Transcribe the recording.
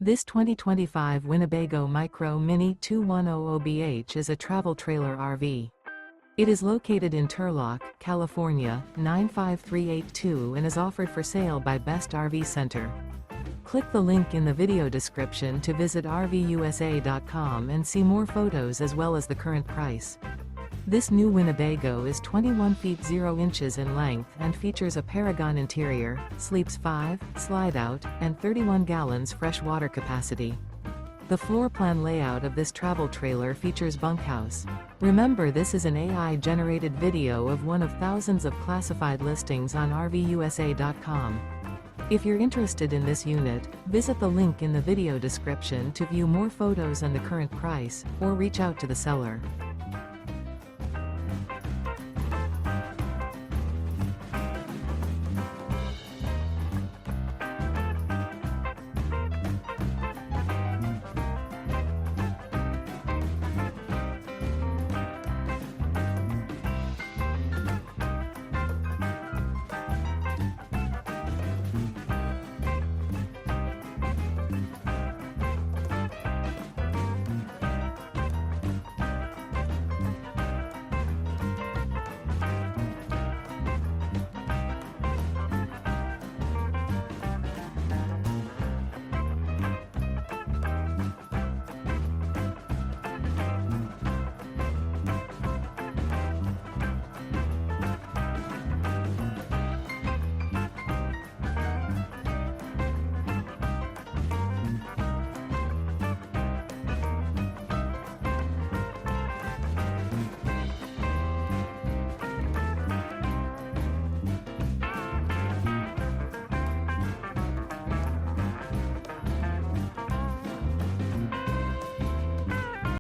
This 2025 Winnebago Micro Minnie 2100BH is a travel trailer RV. It is located in Turlock, California, 95382 and is offered for sale by Best RV Center. Click the link in the video description to visit RVUSA.com and see more photos as well as the current price. This new Winnebago is 21 feet 0 inches in length and features a Paragon interior, sleeps 5, slide-out, and 31 gallons fresh water capacity. The floor plan layout of this travel trailer features bunkhouse. Remember, this is an AI-generated video of one of thousands of classified listings on RVUSA.com. If you're interested in this unit, visit the link in the video description to view more photos and the current price, or reach out to the seller.